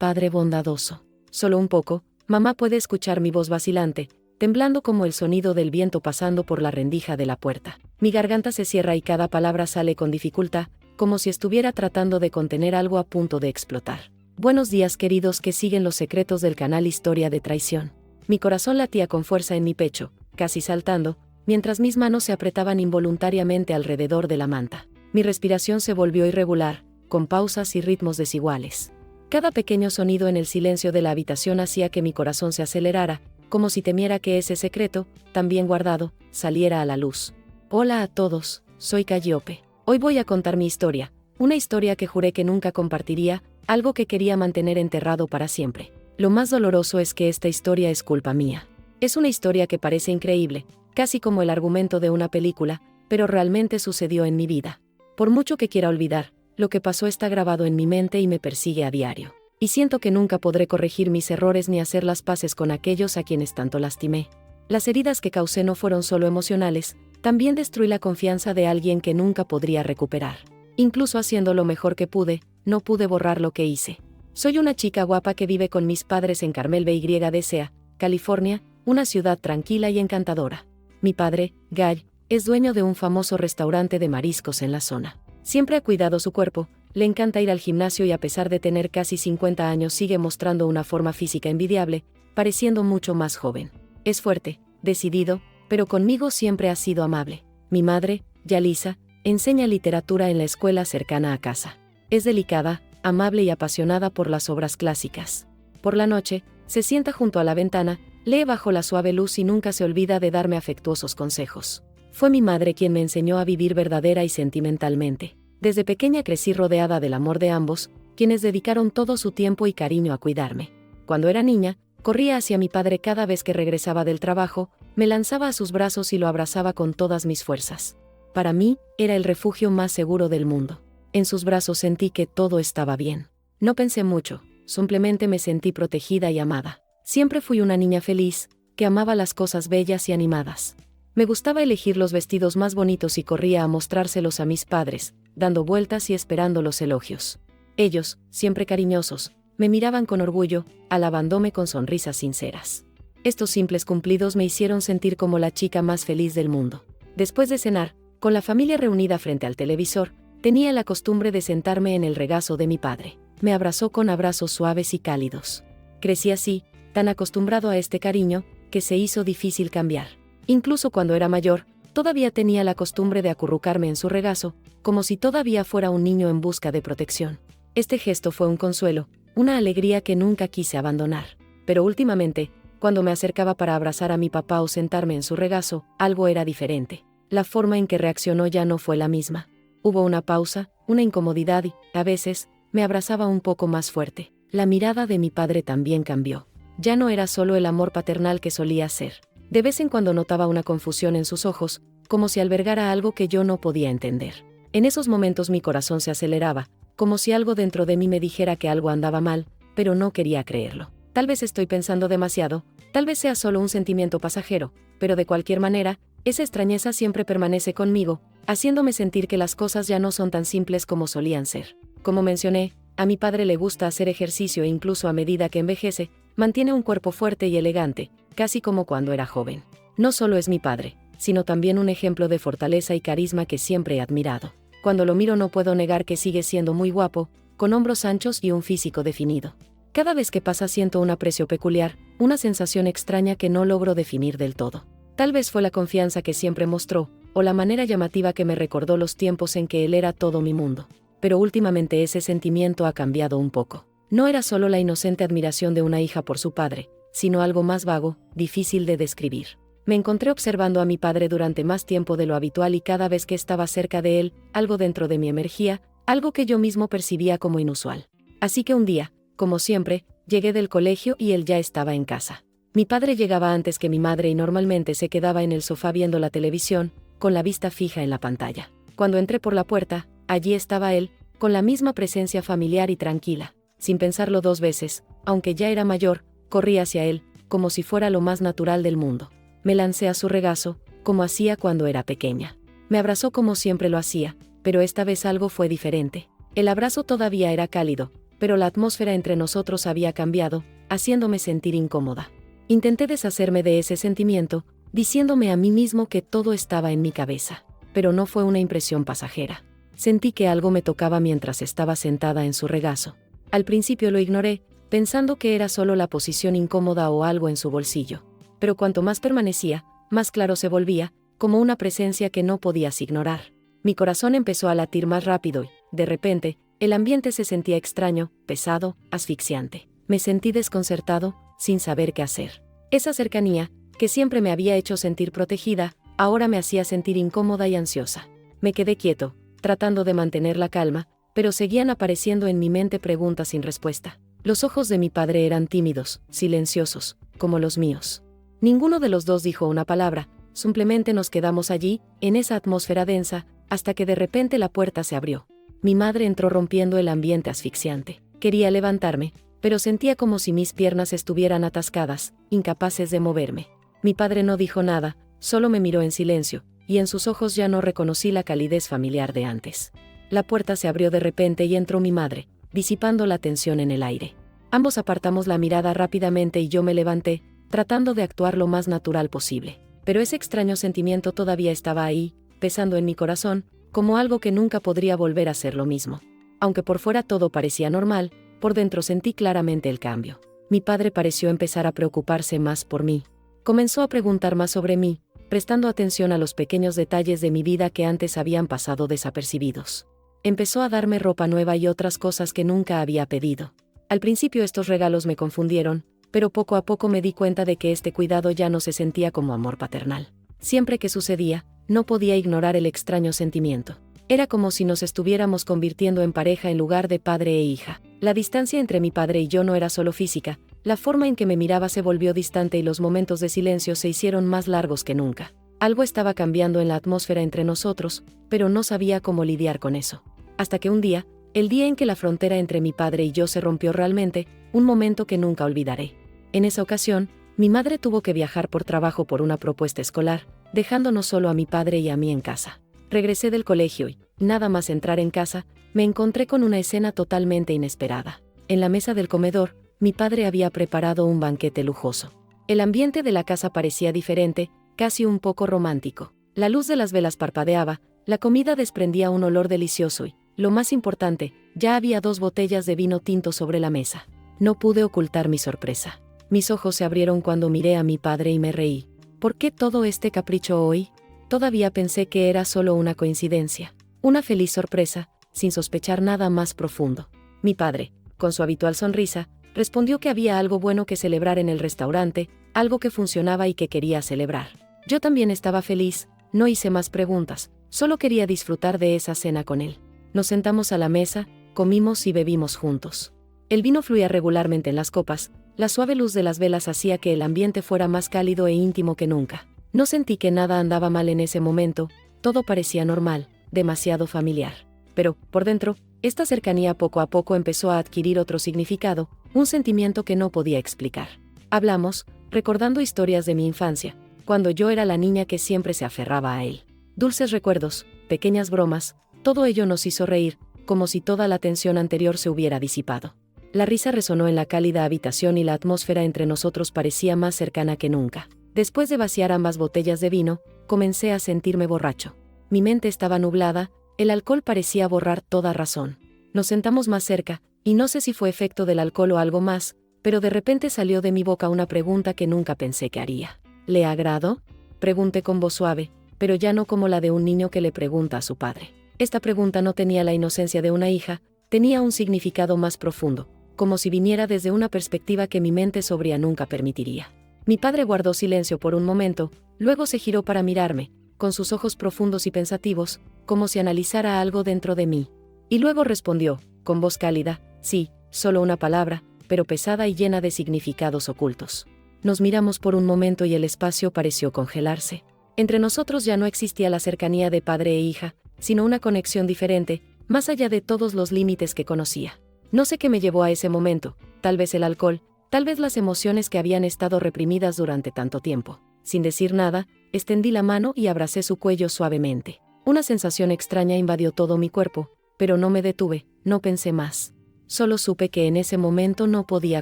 padre bondadoso. Solo un poco, mamá puede escuchar mi voz vacilante, temblando como el sonido del viento pasando por la rendija de la puerta. Mi garganta se cierra y cada palabra sale con dificultad, como si estuviera tratando de contener algo a punto de explotar. Buenos días, queridos que siguen los secretos del canal Historia de Traición. Mi corazón latía con fuerza en mi pecho, casi saltando, mientras mis manos se apretaban involuntariamente alrededor de la manta. Mi respiración se volvió irregular, con pausas y ritmos desiguales. Cada pequeño sonido en el silencio de la habitación hacía que mi corazón se acelerara, como si temiera que ese secreto, tan bien guardado, saliera a la luz. Hola a todos, soy Calliope. Hoy voy a contar mi historia, una historia que juré que nunca compartiría, algo que quería mantener enterrado para siempre. Lo más doloroso es que esta historia es culpa mía. Es una historia que parece increíble, casi como el argumento de una película, pero realmente sucedió en mi vida. Por mucho que quiera olvidar, lo que pasó está grabado en mi mente y me persigue a diario. Y siento que nunca podré corregir mis errores ni hacer las paces con aquellos a quienes tanto lastimé. Las heridas que causé no fueron solo emocionales, también destruí la confianza de alguien que nunca podría recuperar. Incluso haciendo lo mejor que pude, no pude borrar lo que hice. Soy una chica guapa que vive con mis padres en Carmel BYDCA, California, una ciudad tranquila y encantadora. Mi padre, Guy, es dueño de un famoso restaurante de mariscos en la zona. Siempre ha cuidado su cuerpo, le encanta ir al gimnasio y a pesar de tener casi 50 años sigue mostrando una forma física envidiable, pareciendo mucho más joven. Es fuerte, decidido, pero conmigo siempre ha sido amable. Mi madre, Yalisa, enseña literatura en la escuela cercana a casa. Es delicada, amable y apasionada por las obras clásicas. Por la noche, se sienta junto a la ventana, lee bajo la suave luz y nunca se olvida de darme afectuosos consejos. Fue mi madre quien me enseñó a vivir verdadera y sentimentalmente. Desde pequeña crecí rodeada del amor de ambos, quienes dedicaron todo su tiempo y cariño a cuidarme. Cuando era niña, corría hacia mi padre cada vez que regresaba del trabajo, me lanzaba a sus brazos y lo abrazaba con todas mis fuerzas. Para mí, era el refugio más seguro del mundo. En sus brazos sentí que todo estaba bien. No pensé mucho, simplemente me sentí protegida y amada. Siempre fui una niña feliz, que amaba las cosas bellas y animadas. Me gustaba elegir los vestidos más bonitos y corría a mostrárselos a mis padres, dando vueltas y esperando los elogios. Ellos, siempre cariñosos, me miraban con orgullo, alabándome con sonrisas sinceras. Estos simples cumplidos me hicieron sentir como la chica más feliz del mundo. Después de cenar, con la familia reunida frente al televisor, tenía la costumbre de sentarme en el regazo de mi padre. Me abrazó con abrazos suaves y cálidos. Crecí así, tan acostumbrado a este cariño, que se hizo difícil cambiar. Incluso cuando era mayor, todavía tenía la costumbre de acurrucarme en su regazo, como si todavía fuera un niño en busca de protección. Este gesto fue un consuelo, una alegría que nunca quise abandonar. Pero últimamente, cuando me acercaba para abrazar a mi papá o sentarme en su regazo, algo era diferente. La forma en que reaccionó ya no fue la misma. Hubo una pausa, una incomodidad y, a veces, me abrazaba un poco más fuerte. La mirada de mi padre también cambió. Ya no era solo el amor paternal que solía ser. De vez en cuando notaba una confusión en sus ojos, como si albergara algo que yo no podía entender. En esos momentos mi corazón se aceleraba, como si algo dentro de mí me dijera que algo andaba mal, pero no quería creerlo. Tal vez estoy pensando demasiado, tal vez sea solo un sentimiento pasajero, pero de cualquier manera, esa extrañeza siempre permanece conmigo, haciéndome sentir que las cosas ya no son tan simples como solían ser. Como mencioné, a mi padre le gusta hacer ejercicio e incluso a medida que envejece, mantiene un cuerpo fuerte y elegante, casi como cuando era joven. No solo es mi padre, sino también un ejemplo de fortaleza y carisma que siempre he admirado. Cuando lo miro no puedo negar que sigue siendo muy guapo, con hombros anchos y un físico definido. Cada vez que pasa siento un aprecio peculiar, una sensación extraña que no logro definir del todo. Tal vez fue la confianza que siempre mostró, o la manera llamativa que me recordó los tiempos en que él era todo mi mundo. Pero últimamente ese sentimiento ha cambiado un poco. No era solo la inocente admiración de una hija por su padre, sino algo más vago, difícil de describir. Me encontré observando a mi padre durante más tiempo de lo habitual y cada vez que estaba cerca de él, algo dentro de mí emergía, algo que yo mismo percibía como inusual. Así que un día, como siempre, llegué del colegio y él ya estaba en casa. Mi padre llegaba antes que mi madre y normalmente se quedaba en el sofá viendo la televisión, con la vista fija en la pantalla. Cuando entré por la puerta, allí estaba él, con la misma presencia familiar y tranquila. Sin pensarlo dos veces, aunque ya era mayor, corrí hacia él, como si fuera lo más natural del mundo. Me lancé a su regazo, como hacía cuando era pequeña. Me abrazó como siempre lo hacía, pero esta vez algo fue diferente. El abrazo todavía era cálido, pero la atmósfera entre nosotros había cambiado, haciéndome sentir incómoda. Intenté deshacerme de ese sentimiento, diciéndome a mí mismo que todo estaba en mi cabeza. Pero no fue una impresión pasajera. Sentí que algo me tocaba mientras estaba sentada en su regazo. Al principio lo ignoré, pensando que era solo la posición incómoda o algo en su bolsillo. Pero cuanto más permanecía, más claro se volvía, como una presencia que no podías ignorar. Mi corazón empezó a latir más rápido y, de repente, el ambiente se sentía extraño, pesado, asfixiante. Me sentí desconcertado, sin saber qué hacer. Esa cercanía, que siempre me había hecho sentir protegida, ahora me hacía sentir incómoda y ansiosa. Me quedé quieto, tratando de mantener la calma, pero seguían apareciendo en mi mente preguntas sin respuesta. Los ojos de mi padre eran tímidos, silenciosos, como los míos. Ninguno de los dos dijo una palabra, simplemente nos quedamos allí, en esa atmósfera densa, hasta que de repente la puerta se abrió. Mi madre entró rompiendo el ambiente asfixiante. Quería levantarme, pero sentía como si mis piernas estuvieran atascadas, incapaces de moverme. Mi padre no dijo nada, solo me miró en silencio, y en sus ojos ya no reconocí la calidez familiar de antes. La puerta se abrió de repente y entró mi madre, disipando la tensión en el aire. Ambos apartamos la mirada rápidamente y yo me levanté, tratando de actuar lo más natural posible. Pero ese extraño sentimiento todavía estaba ahí, pesando en mi corazón, como algo que nunca podría volver a ser lo mismo. Aunque por fuera todo parecía normal, por dentro sentí claramente el cambio. Mi padre pareció empezar a preocuparse más por mí. Comenzó a preguntar más sobre mí, prestando atención a los pequeños detalles de mi vida que antes habían pasado desapercibidos. Empezó a darme ropa nueva y otras cosas que nunca había pedido. Al principio estos regalos me confundieron, pero poco a poco me di cuenta de que este cuidado ya no se sentía como amor paternal. Siempre que sucedía, no podía ignorar el extraño sentimiento. Era como si nos estuviéramos convirtiendo en pareja en lugar de padre e hija. La distancia entre mi padre y yo no era solo física, la forma en que me miraba se volvió distante y los momentos de silencio se hicieron más largos que nunca. Algo estaba cambiando en la atmósfera entre nosotros, pero no sabía cómo lidiar con eso. Hasta que un día, el día en que la frontera entre mi padre y yo se rompió realmente, un momento que nunca olvidaré. En esa ocasión, mi madre tuvo que viajar por trabajo por una propuesta escolar, dejándonos solo a mi padre y a mí en casa. Regresé del colegio y, nada más entrar en casa, me encontré con una escena totalmente inesperada. En la mesa del comedor, mi padre había preparado un banquete lujoso. El ambiente de la casa parecía diferente, casi un poco romántico. La luz de las velas parpadeaba, la comida desprendía un olor delicioso y, lo más importante, ya había 2 botellas de vino tinto sobre la mesa. No pude ocultar mi sorpresa. Mis ojos se abrieron cuando miré a mi padre y me reí. ¿Por qué todo este capricho hoy? Todavía pensé que era solo una coincidencia. Una feliz sorpresa, sin sospechar nada más profundo. Mi padre, con su habitual sonrisa, respondió que había algo bueno que celebrar en el restaurante, algo que funcionaba y que quería celebrar. Yo también estaba feliz, no hice más preguntas, solo quería disfrutar de esa cena con él. Nos sentamos a la mesa, comimos y bebimos juntos. El vino fluía regularmente en las copas, la suave luz de las velas hacía que el ambiente fuera más cálido e íntimo que nunca. No sentí que nada andaba mal en ese momento, todo parecía normal, demasiado familiar. Pero, por dentro, esta cercanía poco a poco empezó a adquirir otro significado, un sentimiento que no podía explicar. Hablamos, recordando historias de mi infancia, cuando yo era la niña que siempre se aferraba a él. Dulces recuerdos, pequeñas bromas, todo ello nos hizo reír, como si toda la tensión anterior se hubiera disipado. La risa resonó en la cálida habitación y la atmósfera entre nosotros parecía más cercana que nunca. Después de vaciar ambas botellas de vino, comencé a sentirme borracho. Mi mente estaba nublada, el alcohol parecía borrar toda razón. Nos sentamos más cerca, y no sé si fue efecto del alcohol o algo más, pero de repente salió de mi boca una pregunta que nunca pensé que haría. ¿Le agrado? Pregunté con voz suave, pero ya no como la de un niño que le pregunta a su padre. Esta pregunta no tenía la inocencia de una hija, tenía un significado más profundo, como si viniera desde una perspectiva que mi mente sobria nunca permitiría. Mi padre guardó silencio por un momento, luego se giró para mirarme, con sus ojos profundos y pensativos, como si analizara algo dentro de mí. Y luego respondió, con voz cálida, sí, solo una palabra, pero pesada y llena de significados ocultos. Nos miramos por un momento y el espacio pareció congelarse. Entre nosotros ya no existía la cercanía de padre e hija, sino una conexión diferente, más allá de todos los límites que conocía. No sé qué me llevó a ese momento, tal vez el alcohol, tal vez las emociones que habían estado reprimidas durante tanto tiempo. Sin decir nada, extendí la mano y abracé su cuello suavemente. Una sensación extraña invadió todo mi cuerpo, pero no me detuve, no pensé más. Solo supe que en ese momento no podía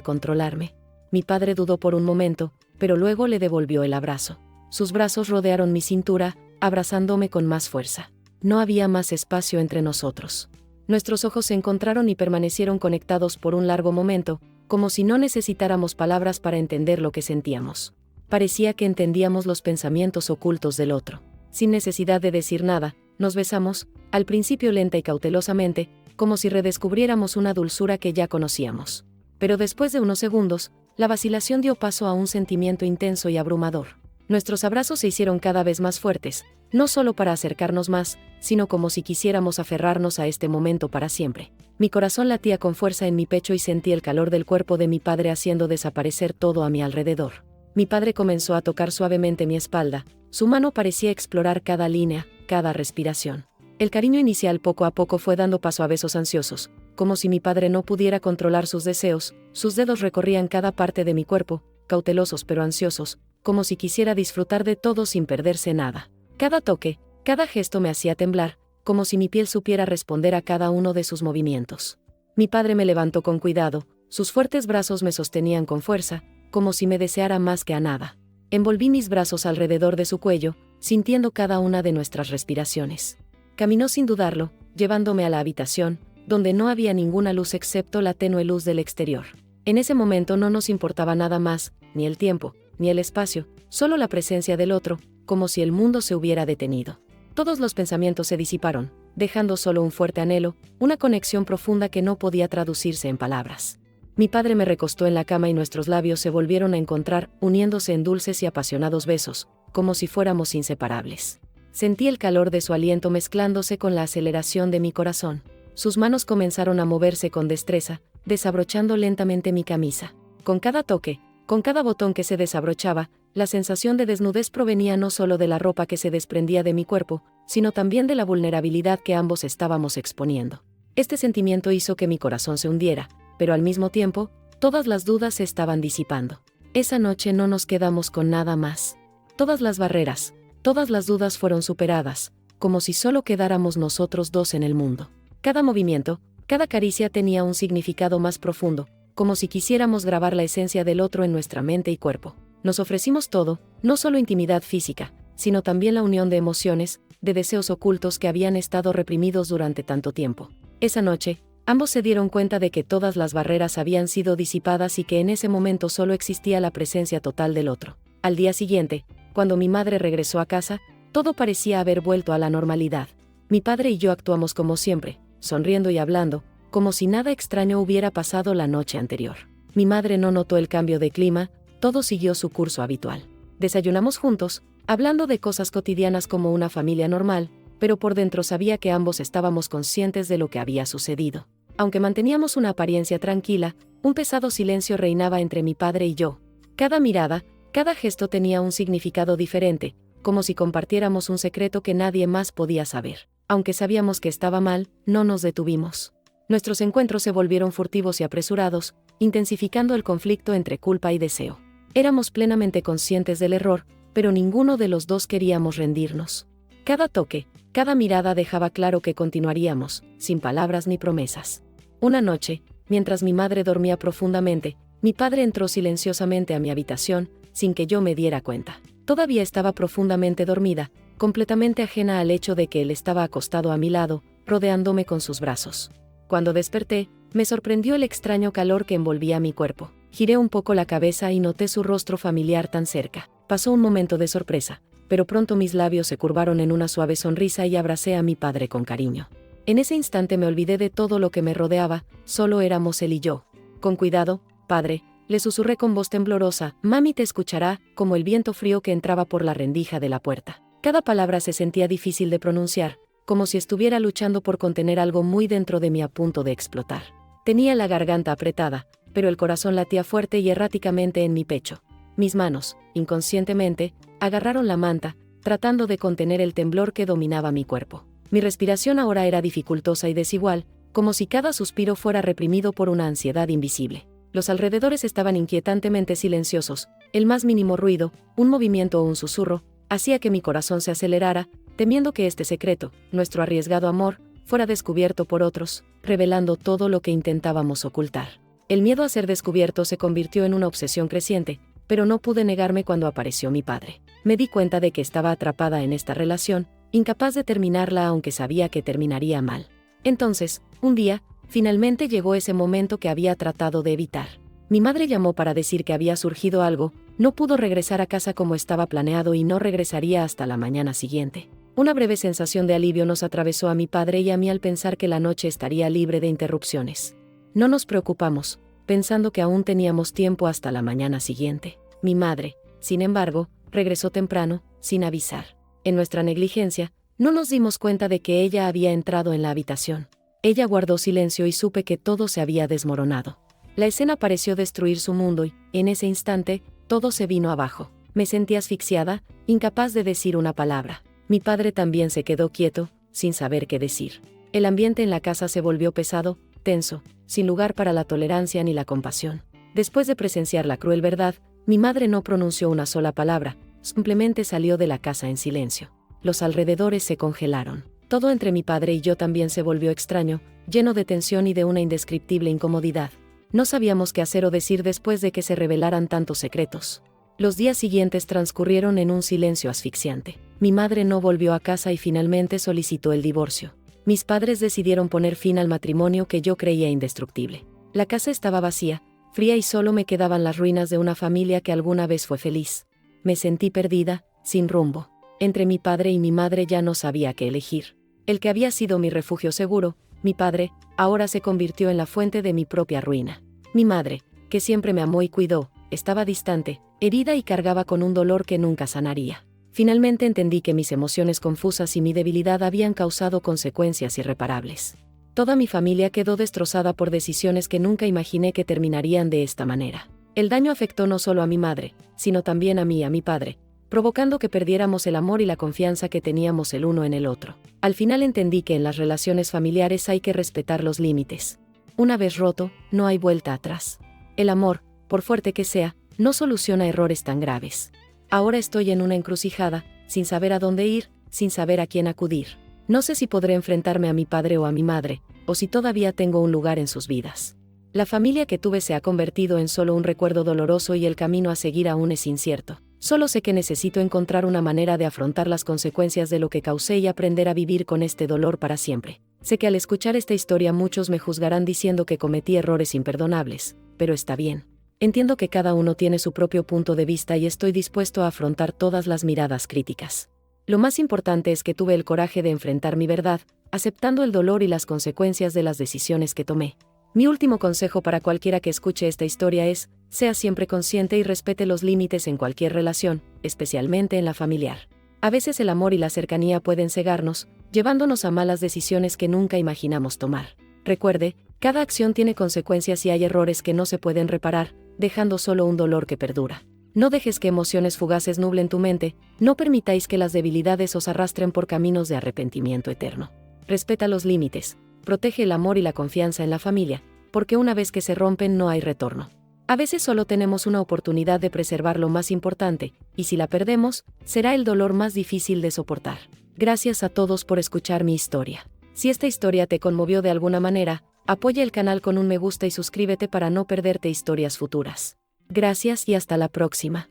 controlarme. Mi padre dudó por un momento, pero luego le devolvió el abrazo. Sus brazos rodearon mi cintura, abrazándome con más fuerza. No había más espacio entre nosotros. Nuestros ojos se encontraron y permanecieron conectados por un largo momento, como si no necesitáramos palabras para entender lo que sentíamos. Parecía que entendíamos los pensamientos ocultos del otro. Sin necesidad de decir nada, nos besamos, al principio lenta y cautelosamente, como si redescubriéramos una dulzura que ya conocíamos. Pero después de unos segundos, la vacilación dio paso a un sentimiento intenso y abrumador. Nuestros abrazos se hicieron cada vez más fuertes, no solo para acercarnos más, sino como si quisiéramos aferrarnos a este momento para siempre. Mi corazón latía con fuerza en mi pecho y sentí el calor del cuerpo de mi padre haciendo desaparecer todo a mi alrededor. Mi padre comenzó a tocar suavemente mi espalda, su mano parecía explorar cada línea, cada respiración. El cariño inicial poco a poco fue dando paso a besos ansiosos, como si mi padre no pudiera controlar sus deseos, sus dedos recorrían cada parte de mi cuerpo, cautelosos pero ansiosos, como si quisiera disfrutar de todo sin perderse nada. Cada toque, cada gesto me hacía temblar, como si mi piel supiera responder a cada uno de sus movimientos. Mi padre me levantó con cuidado, sus fuertes brazos me sostenían con fuerza, como si me deseara más que a nada. Envolví mis brazos alrededor de su cuello, sintiendo cada una de nuestras respiraciones. Caminó sin dudarlo, llevándome a la habitación, donde no había ninguna luz excepto la tenue luz del exterior. En ese momento no nos importaba nada más, ni el tiempo, ni el espacio, solo la presencia del otro, como si el mundo se hubiera detenido. Todos los pensamientos se disiparon, dejando solo un fuerte anhelo, una conexión profunda que no podía traducirse en palabras. Mi padre me recostó en la cama y nuestros labios se volvieron a encontrar, uniéndose en dulces y apasionados besos, como si fuéramos inseparables. Sentí el calor de su aliento mezclándose con la aceleración de mi corazón. Sus manos comenzaron a moverse con destreza, desabrochando lentamente mi camisa. Con cada toque, con cada botón que se desabrochaba, la sensación de desnudez provenía no solo de la ropa que se desprendía de mi cuerpo, sino también de la vulnerabilidad que ambos estábamos exponiendo. Este sentimiento hizo que mi corazón se hundiera, pero al mismo tiempo, todas las dudas se estaban disipando. Esa noche no nos quedamos con nada más. Todas las barreras, todas las dudas fueron superadas, como si solo quedáramos nosotros dos en el mundo. Cada movimiento, cada caricia tenía un significado más profundo, como si quisiéramos grabar la esencia del otro en nuestra mente y cuerpo. Nos ofrecimos todo, no solo intimidad física, sino también la unión de emociones, de deseos ocultos que habían estado reprimidos durante tanto tiempo. Esa noche, ambos se dieron cuenta de que todas las barreras habían sido disipadas y que en ese momento solo existía la presencia total del otro. Al día siguiente, cuando mi madre regresó a casa, todo parecía haber vuelto a la normalidad. Mi padre y yo actuamos como siempre, sonriendo y hablando, como si nada extraño hubiera pasado la noche anterior. Mi madre no notó el cambio de clima, todo siguió su curso habitual. Desayunamos juntos, hablando de cosas cotidianas como una familia normal, pero por dentro sabía que ambos estábamos conscientes de lo que había sucedido. Aunque manteníamos una apariencia tranquila, un pesado silencio reinaba entre mi padre y yo. Cada mirada, cada gesto tenía un significado diferente, como si compartiéramos un secreto que nadie más podía saber. Aunque sabíamos que estaba mal, no nos detuvimos. Nuestros encuentros se volvieron furtivos y apresurados, intensificando el conflicto entre culpa y deseo. Éramos plenamente conscientes del error, pero ninguno de los dos queríamos rendirnos. Cada toque, cada mirada dejaba claro que continuaríamos, sin palabras ni promesas. Una noche, mientras mi madre dormía profundamente, mi padre entró silenciosamente a mi habitación, sin que yo me diera cuenta. Todavía estaba profundamente dormida, completamente ajena al hecho de que él estaba acostado a mi lado, rodeándome con sus brazos. Cuando desperté, me sorprendió el extraño calor que envolvía mi cuerpo. Giré un poco la cabeza y noté su rostro familiar tan cerca. Pasó un momento de sorpresa, pero pronto mis labios se curvaron en una suave sonrisa y abracé a mi padre con cariño. En ese instante me olvidé de todo lo que me rodeaba, solo éramos él y yo. Con cuidado, padre, le susurré con voz temblorosa, mami te escuchará, como el viento frío que entraba por la rendija de la puerta. Cada palabra se sentía difícil de pronunciar, como si estuviera luchando por contener algo muy dentro de mí a punto de explotar. Tenía la garganta apretada, pero el corazón latía fuerte y erráticamente en mi pecho. Mis manos, inconscientemente, agarraron la manta, tratando de contener el temblor que dominaba mi cuerpo. Mi respiración ahora era dificultosa y desigual, como si cada suspiro fuera reprimido por una ansiedad invisible. Los alrededores estaban inquietantemente silenciosos, el más mínimo ruido, un movimiento o un susurro, hacía que mi corazón se acelerara, temiendo que este secreto, nuestro arriesgado amor, fuera descubierto por otros, revelando todo lo que intentábamos ocultar. El miedo a ser descubierto se convirtió en una obsesión creciente, pero no pude negarme cuando apareció mi padre. Me di cuenta de que estaba atrapada en esta relación, incapaz de terminarla aunque sabía que terminaría mal. Entonces, un día, finalmente llegó ese momento que había tratado de evitar. Mi madre llamó para decir que había surgido algo, no pudo regresar a casa como estaba planeado y no regresaría hasta la mañana siguiente. Una breve sensación de alivio nos atravesó a mi padre y a mí al pensar que la noche estaría libre de interrupciones. No nos preocupamos, pensando que aún teníamos tiempo hasta la mañana siguiente. Mi madre, sin embargo, regresó temprano, sin avisar. En nuestra negligencia, no nos dimos cuenta de que ella había entrado en la habitación. Ella guardó silencio y supe que todo se había desmoronado. La escena pareció destruir su mundo y, en ese instante, todo se vino abajo. Me sentí asfixiada, incapaz de decir una palabra. Mi padre también se quedó quieto, sin saber qué decir. El ambiente en la casa se volvió pesado, tenso, sin lugar para la tolerancia ni la compasión. Después de presenciar la cruel verdad, mi madre no pronunció una sola palabra, simplemente salió de la casa en silencio. Los alrededores se congelaron. Todo entre mi padre y yo también se volvió extraño, lleno de tensión y de una indescriptible incomodidad. No sabíamos qué hacer o decir después de que se revelaran tantos secretos. Los días siguientes transcurrieron en un silencio asfixiante. Mi madre no volvió a casa y finalmente solicitó el divorcio. Mis padres decidieron poner fin al matrimonio que yo creía indestructible. La casa estaba vacía, fría y solo me quedaban las ruinas de una familia que alguna vez fue feliz. Me sentí perdida, sin rumbo. Entre mi padre y mi madre ya no sabía qué elegir. El que había sido mi refugio seguro, mi padre, ahora se convirtió en la fuente de mi propia ruina. Mi madre, que siempre me amó y cuidó, estaba distante, herida y cargaba con un dolor que nunca sanaría. Finalmente entendí que mis emociones confusas y mi debilidad habían causado consecuencias irreparables. Toda mi familia quedó destrozada por decisiones que nunca imaginé que terminarían de esta manera. El daño afectó no solo a mi madre, sino también a mí y a mi padre, provocando que perdiéramos el amor y la confianza que teníamos el uno en el otro. Al final entendí que en las relaciones familiares hay que respetar los límites. Una vez roto, no hay vuelta atrás. El amor, por fuerte que sea, no soluciona errores tan graves. Ahora estoy en una encrucijada, sin saber a dónde ir, sin saber a quién acudir. No sé si podré enfrentarme a mi padre o a mi madre, o si todavía tengo un lugar en sus vidas. La familia que tuve se ha convertido en solo un recuerdo doloroso y el camino a seguir aún es incierto. Solo sé que necesito encontrar una manera de afrontar las consecuencias de lo que causé y aprender a vivir con este dolor para siempre. Sé que al escuchar esta historia muchos me juzgarán diciendo que cometí errores imperdonables, pero está bien. Entiendo que cada uno tiene su propio punto de vista y estoy dispuesto a afrontar todas las miradas críticas. Lo más importante es que tuve el coraje de enfrentar mi verdad, aceptando el dolor y las consecuencias de las decisiones que tomé. Mi último consejo para cualquiera que escuche esta historia es: sea siempre consciente y respete los límites en cualquier relación, especialmente en la familiar. A veces el amor y la cercanía pueden cegarnos, llevándonos a malas decisiones que nunca imaginamos tomar. Recuerde, cada acción tiene consecuencias y hay errores que no se pueden reparar, dejando solo un dolor que perdura. No dejes que emociones fugaces nublen tu mente, no permitáis que las debilidades os arrastren por caminos de arrepentimiento eterno. Respeta los límites, protege el amor y la confianza en la familia, porque una vez que se rompen no hay retorno. A veces solo tenemos una oportunidad de preservar lo más importante, y si la perdemos, será el dolor más difícil de soportar. Gracias a todos por escuchar mi historia. Si esta historia te conmovió de alguna manera, apoya el canal con un me gusta y suscríbete para no perderte historias futuras. Gracias y hasta la próxima.